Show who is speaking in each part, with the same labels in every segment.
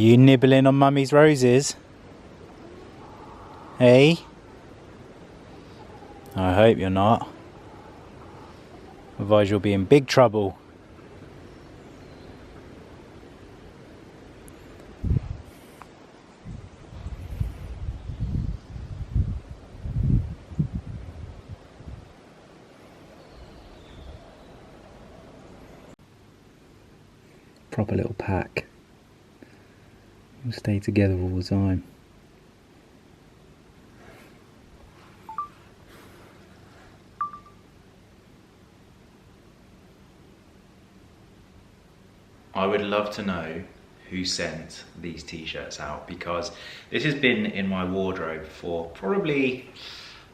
Speaker 1: You nibbling on Mummy's roses? Hey? I hope you're not. Otherwise you'll be in big trouble. Proper little pack. We'll stay together all the time. I would love to know who sent these t-shirts out, because this has been in my wardrobe for probably,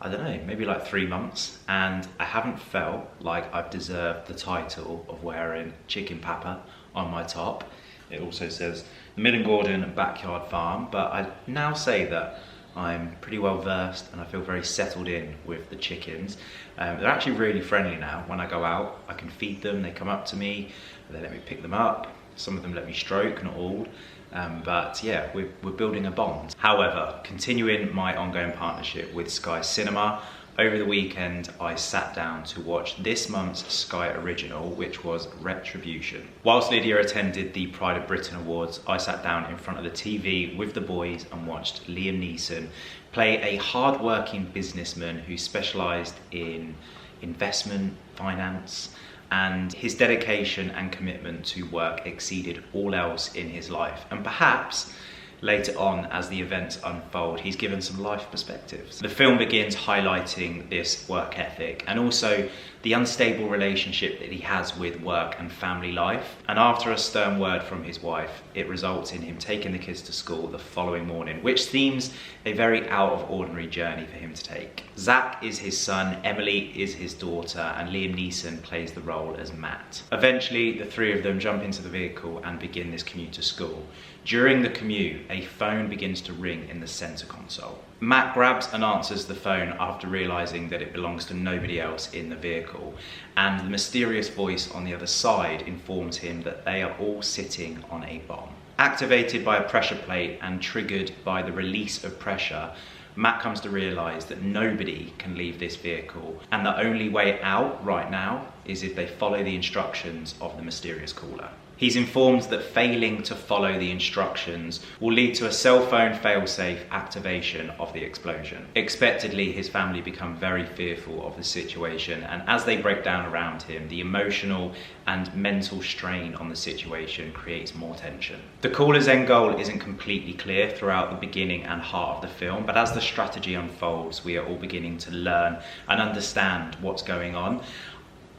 Speaker 1: I don't know, maybe like 3 months, and I haven't felt like I've deserved the title of wearing Chicken Papa on my top. It also says the Millen-Gordon Backyard Farm, but I now say that I'm pretty well versed and I feel very settled in with the chickens. They're actually really friendly now. When I go out, I can feed them, they come up to me, they let me pick them up. Some of them let me stroke, not all. But yeah, we're building a bond. However, continuing my ongoing partnership with Sky Cinema, over the weekend I sat down to watch this month's Sky original, which was Retribution. Whilst Lydia attended the Pride of Britain Awards, I sat down in front of the TV with the boys and watched Liam Neeson play a hard-working businessman who specialised in investment, finance, and his dedication and commitment to work exceeded all else in his life. And perhaps later on, as the events unfold, he's given some life perspectives. The film begins highlighting this work ethic and also the unstable relationship that he has with work and family life. And after a stern word from his wife, it results in him taking the kids to school the following morning, which seems a very out of ordinary journey for him to take. Zach is his son, Emily is his daughter, and Liam Neeson plays the role as Matt. Eventually, the three of them jump into the vehicle and begin this commute to school. During the commute, a phone begins to ring in the center console. Matt grabs and answers the phone after realizing that it belongs to nobody else in the vehicle, and the mysterious voice on the other side informs him that they are all sitting on a bomb. Activated by a pressure plate and triggered by the release of pressure, Matt comes to realize that nobody can leave this vehicle, and the only way out right now is if they follow the instructions of the mysterious caller. He's informed that failing to follow the instructions will lead to a cell phone failsafe activation of the explosion. Expectedly, his family become very fearful of the situation, and as they break down around him, the emotional and mental strain on the situation creates more tension. The caller's end goal isn't completely clear throughout the beginning and heart of the film, but as the strategy unfolds, we are all beginning to learn and understand what's going on.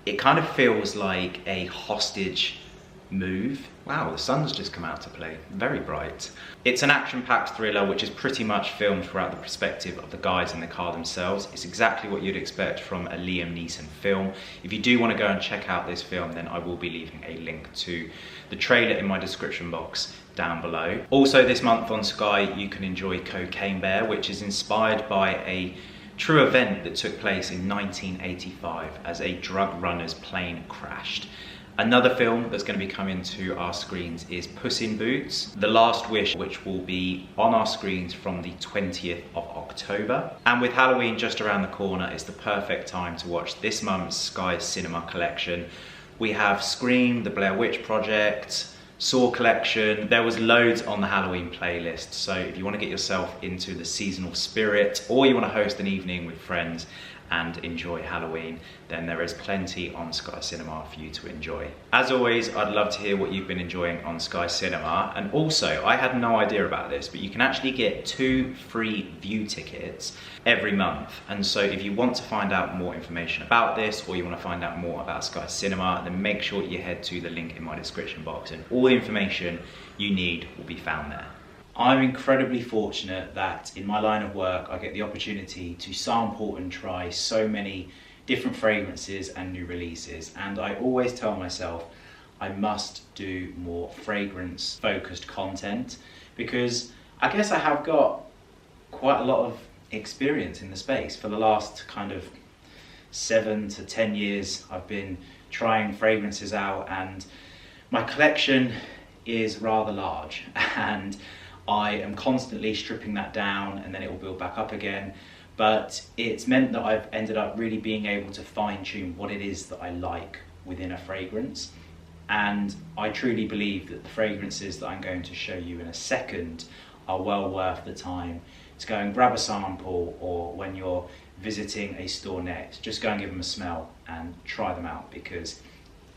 Speaker 1: It kind of feels like a hostage move. Wow, the sun's just come out to play, very bright. It's an action-packed thriller which is pretty much filmed throughout the perspective of the guys in the car themselves. It's exactly what you'd expect from a Liam Neeson film. If you do want to go and check out this film, then I will be leaving a link to the trailer in my description box down below. Also this month on Sky, you can enjoy Cocaine Bear, which is inspired by a true event that took place in 1985 as a drug runner's plane crashed. Another film that's going to be coming to our screens is Puss in Boots: The Last Wish, which will be on our screens from the 20th of October. And with Halloween just around the corner, it's the perfect time to watch this month's Sky Cinema collection. We have Scream, The Blair Witch Project, Saw collection. There was loads on the Halloween playlist, so if you want to get yourself into the seasonal spirit, or you want to host an evening with friends and enjoy Halloween, then there is plenty on Sky Cinema for you to enjoy. As always, I'd love to hear what you've been enjoying on Sky Cinema, and also, I had no idea about this, but you can actually get 2 free view tickets every month. And so if you want to find out more information about this, or you want to find out more about Sky Cinema, then make sure you head to the link in my description box, and all the information you need will be found there. I'm incredibly fortunate that in my line of work I get the opportunity to sample and try so many different fragrances and new releases, and I always tell myself I must do more fragrance focused content, because I guess I have got quite a lot of experience in the space. For the last kind of 7 to 10 years I've been trying fragrances out, and my collection is rather large, and I am constantly stripping that down and then it will build back up again. But it's meant that I've ended up really being able to fine tune what it is that I like within a fragrance. And I truly believe that the fragrances that I'm going to show you in a second are well worth the time to go and grab a sample, or when you're visiting a store next, just go and give them a smell and try them out, because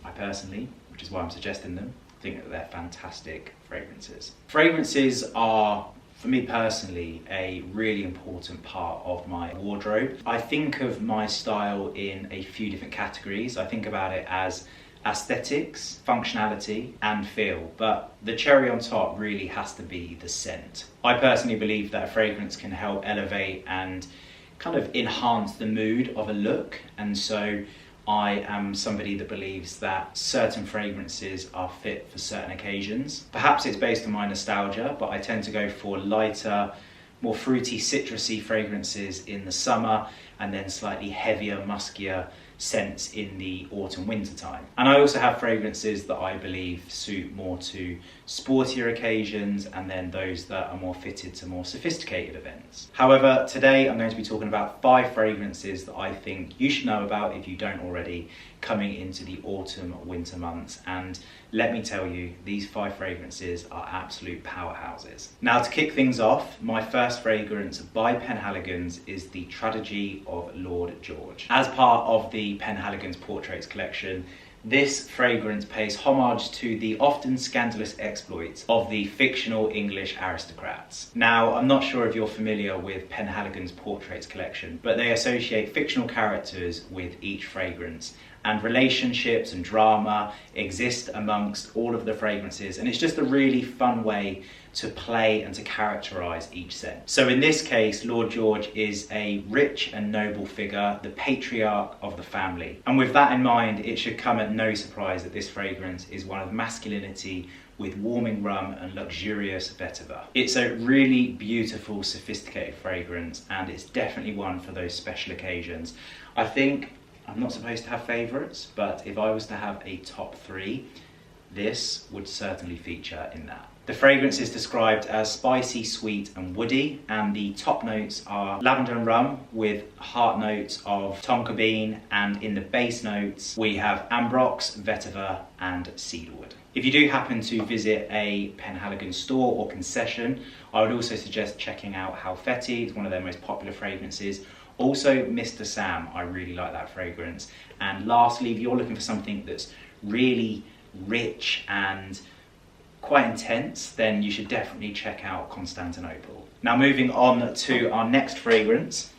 Speaker 1: I personally, which is why I'm suggesting them, think that they're fantastic fragrances. Fragrances are, for me personally, a really important part of my wardrobe. I think of my style in a few different categories. I think about it as aesthetics, functionality, and feel, but the cherry on top really has to be the scent. I personally believe that a fragrance can help elevate and kind of enhance the mood of a look, and so I am somebody that believes that certain fragrances are fit for certain occasions. Perhaps it's based on my nostalgia, but I tend to go for lighter, more fruity, citrusy fragrances in the summer, and then slightly heavier, muskier scents in the autumn winter time. And I also have fragrances that I believe suit more to sportier occasions, and then those that are more fitted to more sophisticated events. However, today I'm going to be talking about 5 fragrances that I think you should know about if you don't already, coming into the autumn winter months. And let me tell you, these 5 fragrances are absolute powerhouses. Now, to kick things off, my first fragrance by Penhaligon's is the Tragedy of Lord George. As part of the Penhaligon's Portraits collection, this fragrance pays homage to the often scandalous exploits of the fictional English aristocrats. Now, I'm not sure if you're familiar with Penhaligon's Portraits collection, but they associate fictional characters with each fragrance, and relationships and drama exist amongst all of the fragrances, and it's just a really fun way to play and to characterize each scent. So in this case, Lord George is a rich and noble figure, the patriarch of the family. And with that in mind, it should come at no surprise that this fragrance is one of masculinity with warming rum and luxurious vetiver. It's a really beautiful, sophisticated fragrance, and it's definitely one for those special occasions. I think I'm not supposed to have favourites, but if I was to have a top 3, this would certainly feature in that. The fragrance is described as spicy, sweet and woody, and the top notes are lavender and rum with heart notes of tonka bean, and in the base notes we have ambrox, vetiver and cedarwood. If you do happen to visit a Penhaligon store or concession, I would also suggest checking out Halfeti. It's one of their most popular fragrances. Also, Mr. Sam, I really like that fragrance. And lastly, if you're looking for something that's really rich and quite intense, then you should definitely check out Constantinople. Now, moving on to our next fragrance,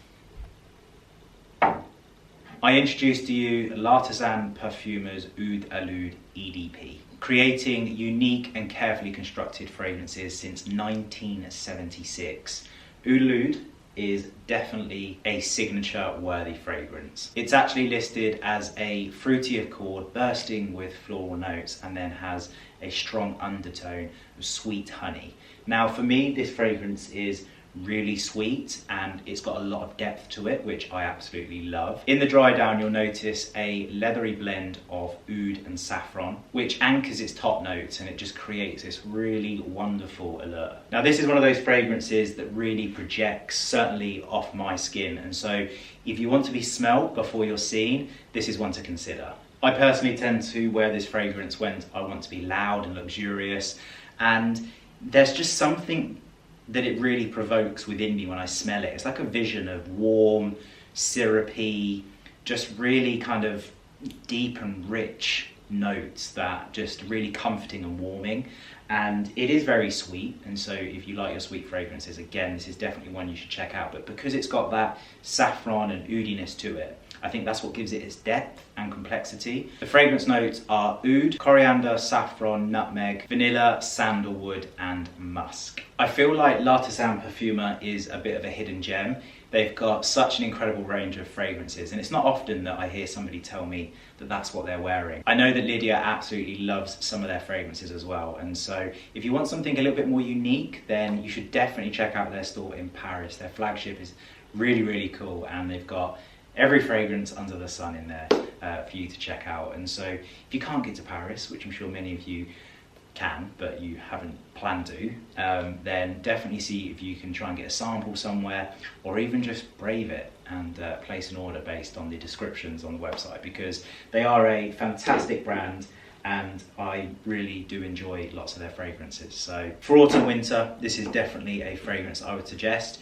Speaker 1: I introduced to you L'Artisan Parfumers Oud Alud EDP, creating unique and carefully constructed fragrances since 1976. Oud Alud is definitely a signature worthy fragrance. It's actually listed as a fruity accord bursting with floral notes, and then has a strong undertone of sweet honey. Now, for me, this fragrance is really sweet and it's got a lot of depth to it, which I absolutely love. In the dry down, you'll notice a leathery blend of oud and saffron, which anchors its top notes, and it just creates this really wonderful allure. Now, this is one of those fragrances that really projects certainly off my skin, and so if you want to be smelled before you're seen, this is one to consider. I personally tend to wear this fragrance when I want to be loud and luxurious, and there's just something that it really provokes within me when I smell it. It's like a vision of warm, syrupy, just really kind of deep and rich notes that just really comforting and warming. And it is very sweet, and so if you like your sweet fragrances, again, this is definitely one you should check out. But because it's got that saffron and oudiness to it, I think that's what gives it its depth and complexity. The fragrance notes are oud, coriander, saffron, nutmeg, vanilla, sandalwood and musk. I feel like L'Artisan Parfumer is a bit of a hidden gem. They've got such an incredible range of fragrances, and it's not often that I hear somebody tell me that that's what they're wearing. I know that Lydia absolutely loves some of their fragrances as well, and so if you want something a little bit more unique, then you should definitely check out their store in Paris. Their flagship is really, really cool, and they've got every fragrance under the sun in there for you to check out. And so if you can't get to Paris, which I'm sure many of you
Speaker 2: can, but you haven't planned to, then definitely see if you can try and get a sample somewhere, or even just brave it and place an order based on the descriptions on the website, because they are a fantastic brand and I really do enjoy lots of their fragrances. So for autumn winter, this is definitely a fragrance I would suggest.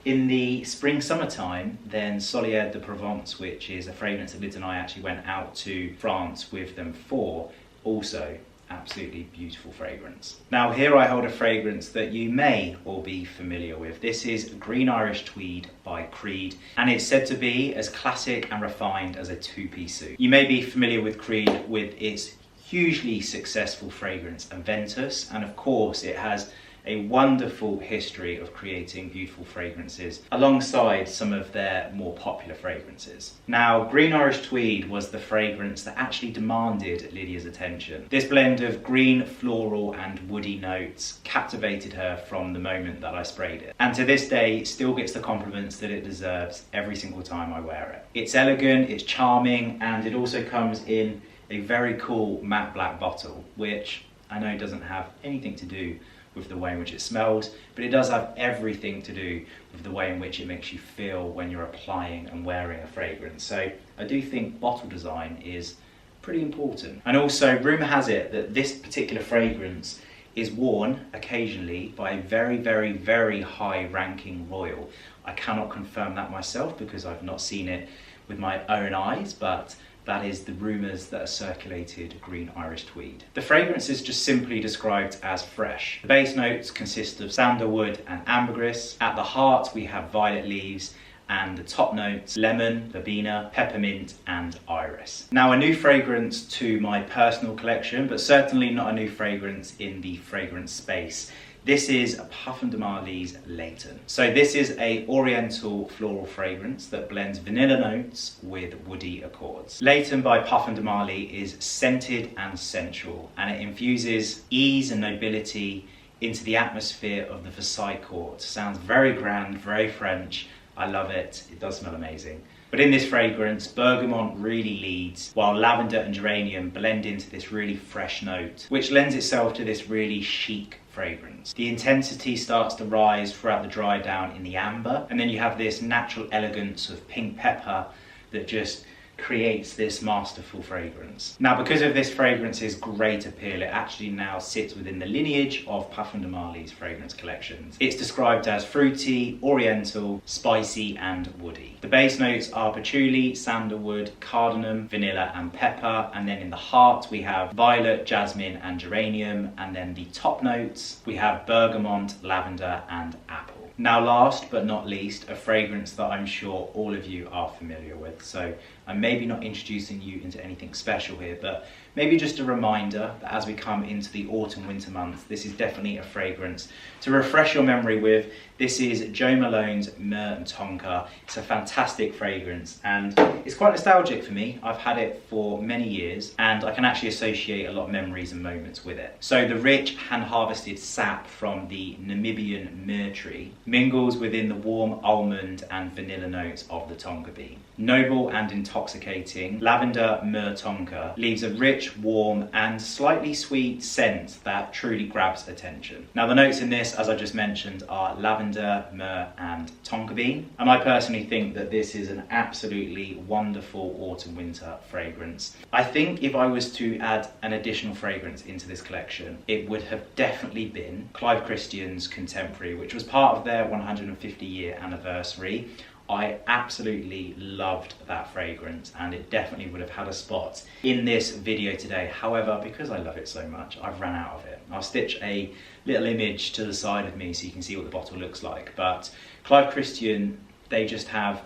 Speaker 2: In the spring summertime, then Solier de Provence, which is a fragrance that Liz and I actually went out to France with them for, also absolutely beautiful fragrance. Now here I hold a fragrance that you may all be familiar with. This is Green Irish Tweed by Creed, and it's said to be as classic and refined as a two-piece suit. You may be familiar with Creed with its hugely successful fragrance Aventus, and of course it has a wonderful history of creating beautiful fragrances alongside some of their more popular fragrances. Now, Green Irish Tweed was the fragrance that actually demanded Lydia's attention. This blend of green, floral and woody notes captivated her from the moment that I sprayed it, and to this day still gets the compliments that it deserves every single time I wear it. It's elegant, it's charming, and it also comes in a very cool matte black bottle, which I know doesn't have anything to do with the way in which it smells, but it does have everything to do with the way in which it makes you feel when you're applying and wearing a fragrance. So I do think bottle design is pretty important. And also, rumour has it that this particular fragrance is worn occasionally by a very, very, very high ranking royal. I cannot confirm that myself because I've not seen it with my own eyes, but that is the rumours that are circulated Green Irish Tweed. The fragrance is just simply described as fresh. The base notes consist of sandalwood and ambergris. At the heart we have violet leaves, and the top notes lemon, verbena, peppermint and iris. Now, a new fragrance to my personal collection, but certainly not a new fragrance in the fragrance space. This is Parfums de Marly's Layton. So this is a oriental floral fragrance that blends vanilla notes with woody accords. Layton by Parfums de Marly is scented and sensual, and it infuses ease and nobility into the atmosphere of the Versailles court. Sounds very grand, very French. I love it. It does smell amazing. But in this fragrance, bergamot really leads, while lavender and geranium blend into this really fresh note, which lends itself to this really chic fragrance. The intensity starts to rise throughout the dry down in the amber, and then you have this natural elegance of pink pepper that just creates this masterful fragrance. Now, because of this fragrance's great appeal, it actually now sits within the lineage of Parfums de Marly's fragrance collections. It's described as fruity, oriental, spicy and woody. The base notes are patchouli, sandalwood, cardamom, vanilla and pepper, and then in the heart we have violet, jasmine and geranium, and then the top notes we have bergamot, lavender and apple. Now, last but not least, a fragrance that I'm sure all of you are familiar with. So I'm maybe not introducing you into anything special here, but maybe just a reminder that as we come into the autumn winter months, this is definitely a fragrance to refresh your memory with. This is Jo Malone's Myrrh and Tonka. It's a fantastic fragrance and it's quite nostalgic for me. I've had it for many years and I can actually associate a lot of memories and moments with it. So the rich hand-harvested sap from the Namibian myrrh tree mingles within the warm almond and vanilla notes of the tonka bean. Noble and intoxicating, lavender myrrh tonka leaves a rich, warm and slightly sweet scent that truly grabs attention. Now, the notes in this, as I just mentioned, are lavender, myrrh and tonka bean, and I personally think that this is an absolutely wonderful autumn-winter fragrance. I think if I was to add an additional fragrance into this collection, it would have definitely been Clive Christian's Contemporary, which was part of their 150-year anniversary. I absolutely loved that fragrance and it definitely would have had a spot in this video today. However, because I love it so much, I've run out of it. I'll stitch a little image to the side of me so you can see what the bottle looks like. But Clive Christian, they just have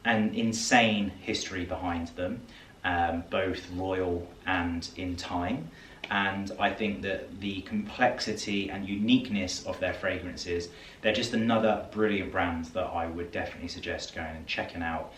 Speaker 2: an insane history behind them, both royal and in time. And I think that the complexity and uniqueness of their fragrances, they're just another brilliant brand that I would definitely suggest going and checking out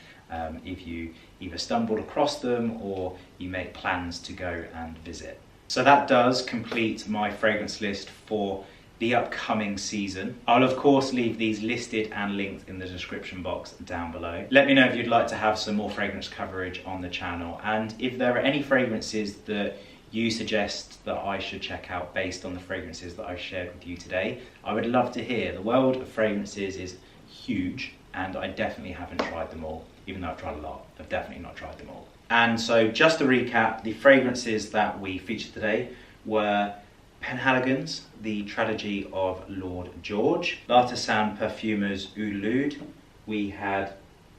Speaker 2: if you either stumbled across them or you make plans to go and visit. So that does complete my fragrance list for the upcoming season. I'll of course leave these listed and linked in the description box down below. Let me know if you'd like to have some more fragrance coverage on the channel, and if there are any fragrances that you suggest that I should check out based on the fragrances that I've shared with you today. I would love to hear. The world of fragrances is huge, and I definitely haven't tried them all, even though I've tried a lot. I've definitely not tried them all. And so just to recap, the fragrances that we featured today were Penhaligon's The Tragedy of Lord George, L'Artisan Perfumers Oud, we had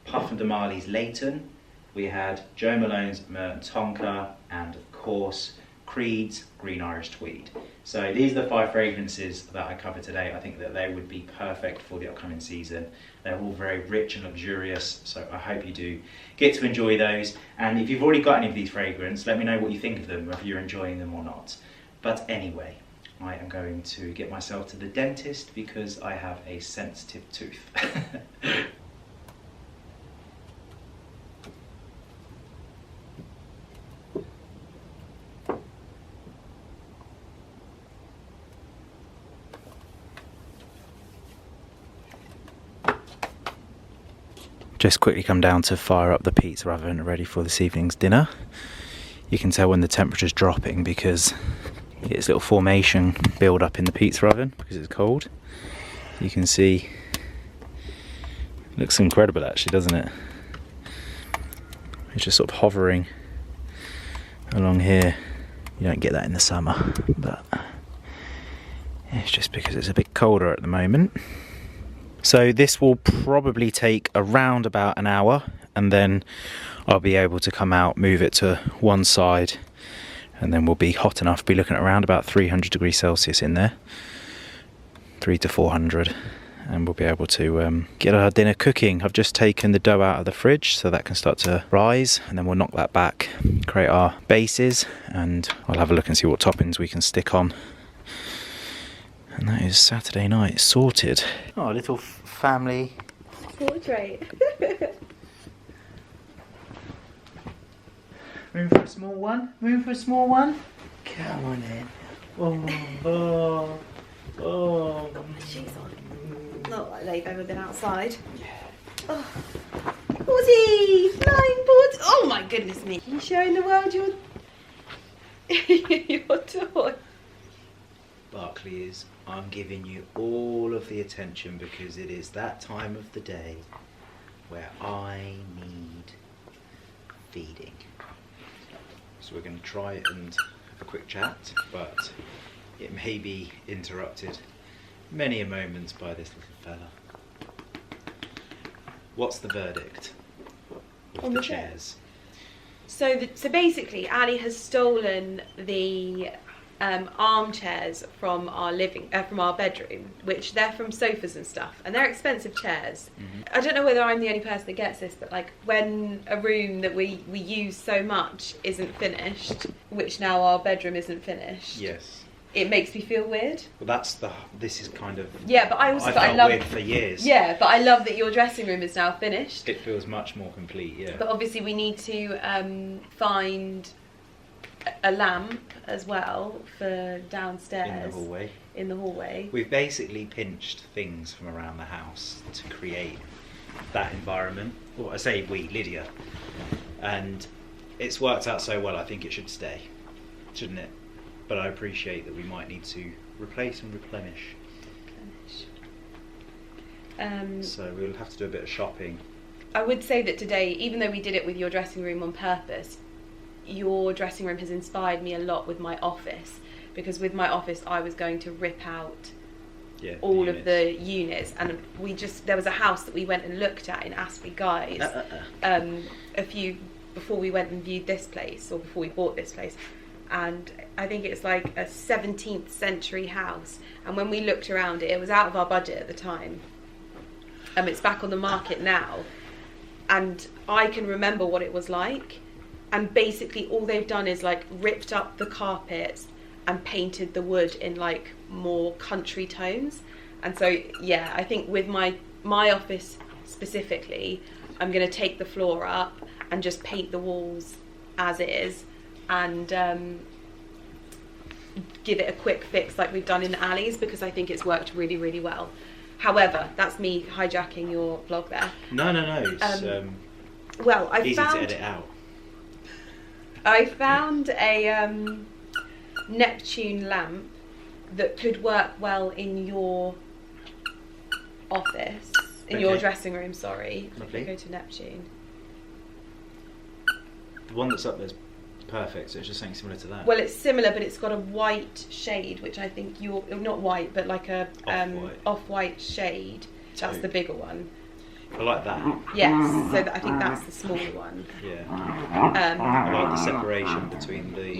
Speaker 2: Parfum de Marly's Leighton, we had Jo Malone's Mer Tonka, and of course Creed's Green Irish Tweed. So these are the 5 fragrances that I covered today. I think that they would be perfect for the upcoming season. They're all very rich and luxurious, so I hope you do get to enjoy those. And if you've already got any of these fragrances, let me know what you think of them, whether you're enjoying them or not. But anyway, I am going to get myself to the dentist because I have a sensitive tooth.
Speaker 1: Just quickly come down to fire up the pizza oven ready for this evening's dinner. You can tell when the temperature's dropping because you get this little formation build up in the pizza oven because it's cold. You can see, it looks incredible actually, doesn't it? It's just sort of hovering along here. You don't get that in the summer, but it's just because it's a bit colder at the moment. So this will probably take around about an hour, and then I'll be able to come out, move it to one side, and then we'll be hot enough to be looking at around about 300 degrees Celsius in there, 300 to 400, and we'll be able to get our dinner cooking. I've just taken the dough out of the fridge so that can start to rise, and then we'll knock that back, create our bases, and I'll have a look and see what toppings we can stick on. And that is Saturday night sorted. Oh, a little family
Speaker 3: portrait.
Speaker 1: Room for a small one? Room for a small one? Come on in. Oh.
Speaker 3: Shoes on. Not like they've ever been outside. Yeah. Oh. Woody! Flying board! Oh my goodness me! Are you showing the world your your toy?
Speaker 1: Barclays, I'm giving you all of the attention because it is that time of the day where I need feeding. So we're going to try and have a quick chat, but it may be interrupted many a moments by this little fella. What's the verdict of the chairs?
Speaker 3: So basically, Ali has stolen the armchairs from our bedroom, which they're from sofas and stuff, and they're expensive chairs. Mm-hmm. I don't know whether I'm the only person that gets this, but like when a room that we use so much isn't finished, which now our bedroom isn't finished.
Speaker 1: Yes.
Speaker 3: It makes me feel weird.
Speaker 1: Well, this is kind of...
Speaker 3: Yeah, but I
Speaker 1: felt
Speaker 3: love
Speaker 1: weird for years.
Speaker 3: Yeah, but I love that your dressing room is now finished.
Speaker 1: It feels much more complete, yeah.
Speaker 3: But obviously we need to find a lamp as well for downstairs. In the hallway.
Speaker 1: We've basically pinched things from around the house to create that environment. Well, I say we, Lydia. And it's worked out so well, I think it should stay, shouldn't it? But I appreciate that we might need to replace and replenish. So we'll have to do a bit of shopping.
Speaker 3: I would say that today, even though we did it with your dressing room on purpose, your dressing room has inspired me a lot with my office, because with my office I was going to rip out all of the units, and there was a house that we went and looked at in Astley Guys before we went and viewed this place, or before we bought this place, and I think it's like a 17th century house, and when we looked around it was out of our budget at the time. It's back on the market now, and I can remember what it was like. And basically all they've done is like ripped up the carpets and painted the wood in like more country tones. And so yeah, I think with my office specifically, I'm going to take the floor up and just paint the walls as is, and give it a quick fix like we've done in Ali's, because I think it's worked really, really well. However, that's me hijacking your vlog there.
Speaker 1: No. It's
Speaker 3: well,
Speaker 1: easy to edit out.
Speaker 3: I found a Neptune lamp that could work well in your office, in your dressing room, sorry.
Speaker 1: Lovely.
Speaker 3: Go to Neptune.
Speaker 1: The one that's up there's perfect, so it's just something similar to that.
Speaker 3: Well, it's similar, but it's got a white shade, which I think you're not white, but like a off-white shade. That's the bigger one.
Speaker 1: I like that.
Speaker 3: Yes, so I think that's the smaller one.
Speaker 1: Yeah. I like the separation between the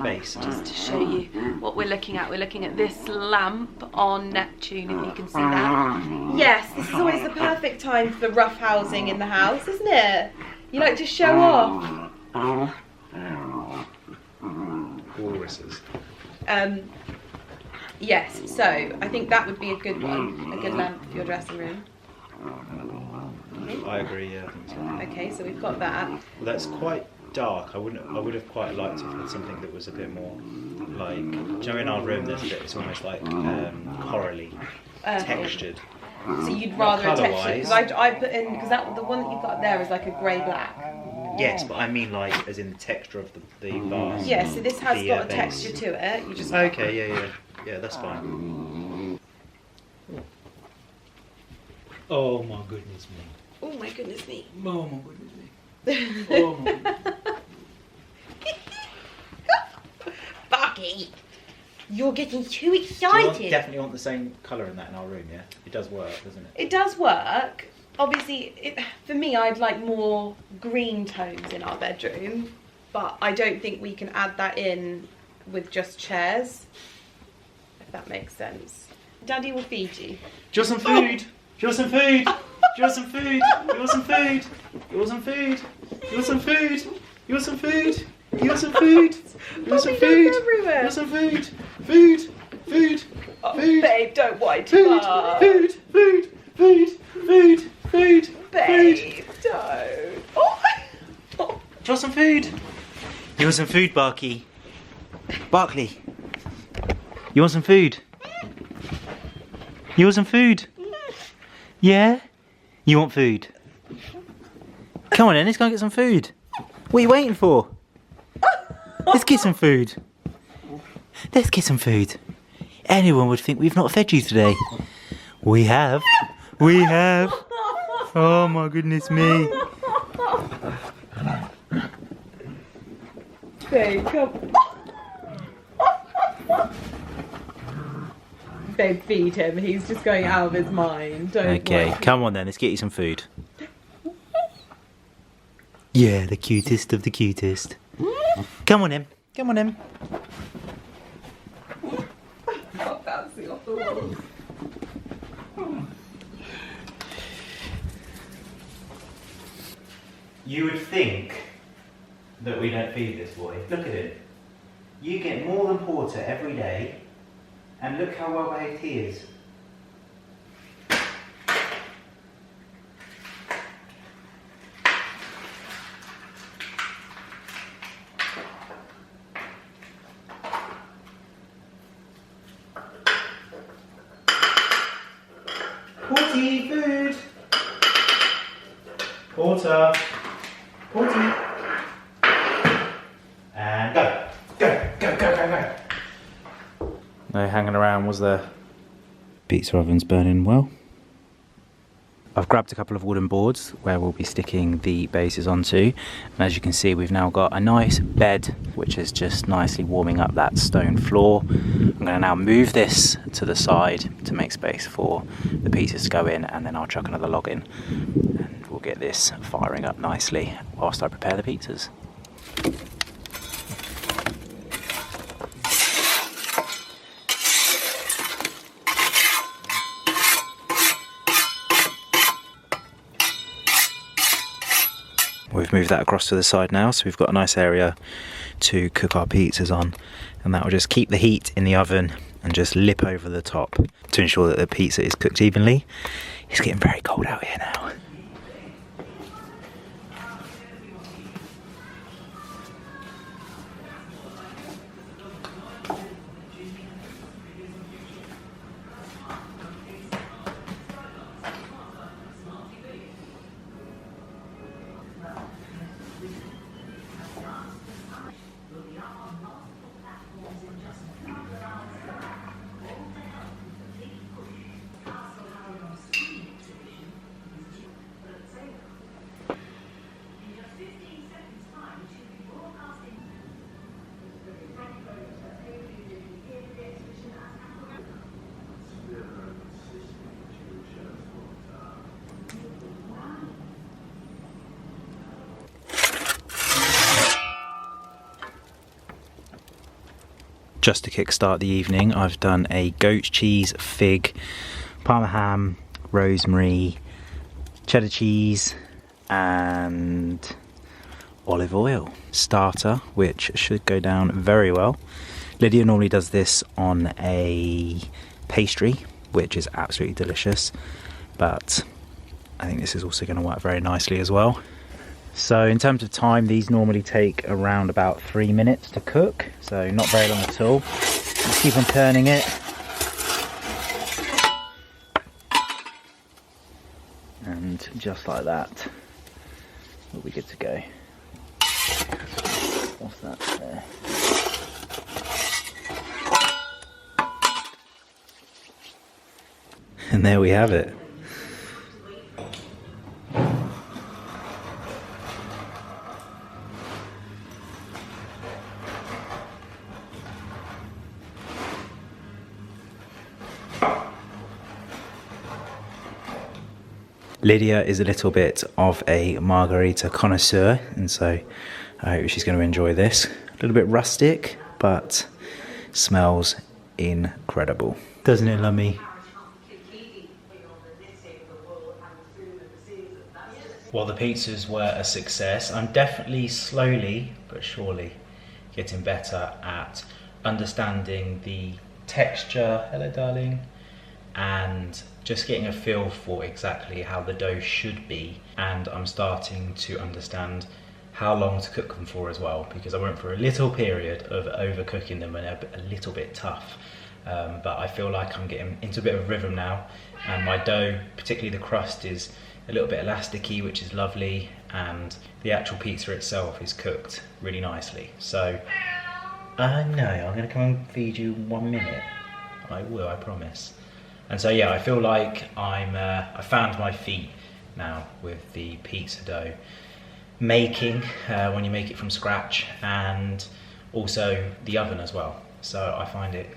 Speaker 1: base.
Speaker 3: Just to show you what we're looking at this lamp on Neptune, if you can see that. Yes, this is always the perfect time for rough housing in the house, isn't it? You like to show off.
Speaker 1: Walruses.
Speaker 3: Yes, so I think that would be a good one, a good lamp for your dressing room.
Speaker 1: I agree, yeah, I think so.
Speaker 3: Okay, so we've got that.
Speaker 1: Well, that's quite dark. I would have quite liked to have had something that was a bit more like, do you know, in our room there's a bit, it's almost like corally, textured.
Speaker 3: So you'd rather a texture,
Speaker 1: colour-wise.
Speaker 3: because I put in, because the one that you've got there is like a grey black.
Speaker 1: Yes, but I mean like as in the texture of the vase.
Speaker 3: Yeah, so this has got a
Speaker 1: base.
Speaker 3: texture to it. You just
Speaker 1: Okay, yeah, that's fine. Oh my goodness me.
Speaker 3: Oh my goodness me.
Speaker 1: Oh my goodness me. Oh my goodness.
Speaker 3: Bucky, you're getting too
Speaker 1: Do
Speaker 3: excited.
Speaker 1: you definitely want the same colour in that in our room, yeah? It does work, doesn't it?
Speaker 3: It does work. Obviously, for me, I'd like more green tones in our bedroom, but I don't think we can add that in with just chairs, if that makes sense. Daddy will feed you.
Speaker 1: Do you want some food? Do you want some food? Do you want some food? You want some food? You want some food? You want some food? You want some food? You want some food? You want some food? You want some food? Food? Food?
Speaker 3: Oh,
Speaker 1: Food?
Speaker 3: babe, don't whine too
Speaker 1: Food?
Speaker 3: much.
Speaker 1: Food? Food? Food? Food? Food?
Speaker 3: Babe, don't. Oh.
Speaker 1: Do you want some food? You want some food, Barky? Barkley? You want some food? You want some food? Yeah? You want food? Come on then, let's go and get some food. What are you waiting for? Let's get some food. Let's get some food. Anyone would think we've not fed you today. We have. We have. Oh my goodness me.
Speaker 3: Babe, come. Babe, feed him. He's just going out of his mind. Don't
Speaker 1: Okay,
Speaker 3: worry.
Speaker 1: come on then, let's get you some food. Yeah, the cutest of the cutest. Come on in. Come on in.
Speaker 3: Got bouncing off the wall.
Speaker 1: You would think that we don't feed this boy. Look at him. You get more than Porter every day, and look how well behaved he is. Porty, food! Porter! Porty! And go! Go, go, go, go, go! No hanging around, was there? Pizza oven's burning well. I've grabbed a couple of wooden boards where we'll be sticking the bases onto, and as you can see we've now got a nice bed which is just nicely warming up that stone floor. I'm going to now move this to the side to make space for the pizzas to go in, and then I'll chuck another log in and we'll get this firing up nicely whilst I prepare the pizzas. We've moved that across to the side now, so we've got a nice area to cook our pizzas on, and that will just keep the heat in the oven and just lip over the top to ensure that the pizza is cooked evenly. It's getting very cold out here now.
Speaker 2: just to kickstart the evening, I've done a goat cheese, fig, parma ham, rosemary, cheddar cheese and olive oil starter, which should go down very well. Lydia normally does this on a pastry, which is absolutely delicious, but I think this is also going to work very nicely as well. So in terms of time, these normally take around about 3 minutes to cook, so not very long at all. Just keep on turning it. And just like that, we'll be good to go. What's that there? And there we have it. Lydia is a little bit of a margarita connoisseur, and so I hope she's going to enjoy this. A little bit rustic, but smells incredible. Doesn't it, Lummy? Well, the pizzas were a success. I'm definitely slowly but surely getting better at understanding the texture, hello darling, and just getting a feel for exactly how the dough should be. And I'm starting to understand how long to cook them for as well, because I went for a little period of overcooking them and a little bit tough. But I feel like I'm getting into a bit of rhythm now, and my dough, particularly the crust, is a little bit elasticy, which is lovely, and the actual pizza itself is cooked really nicely. So I know I'm going to come and feed you 1 minute. I will, I promise. And so yeah, I feel like I found my feet now with the pizza dough making, when you make it from scratch, and also the oven as well. So I find it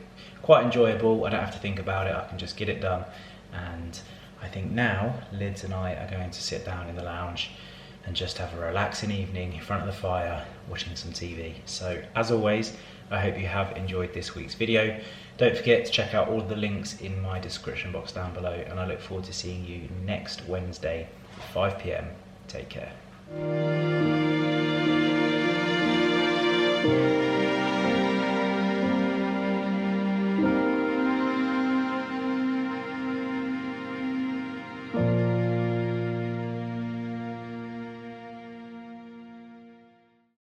Speaker 2: quite enjoyable. I don't have to think about it, I can just get it done. And I think now Lids and I are going to sit down in the lounge and just have a relaxing evening in front of the fire watching some TV. So as always, I hope you have enjoyed this week's video. Don't forget to check out all of the links in my description box down below, and I look forward to seeing you next Wednesday, 5 PM. Take care.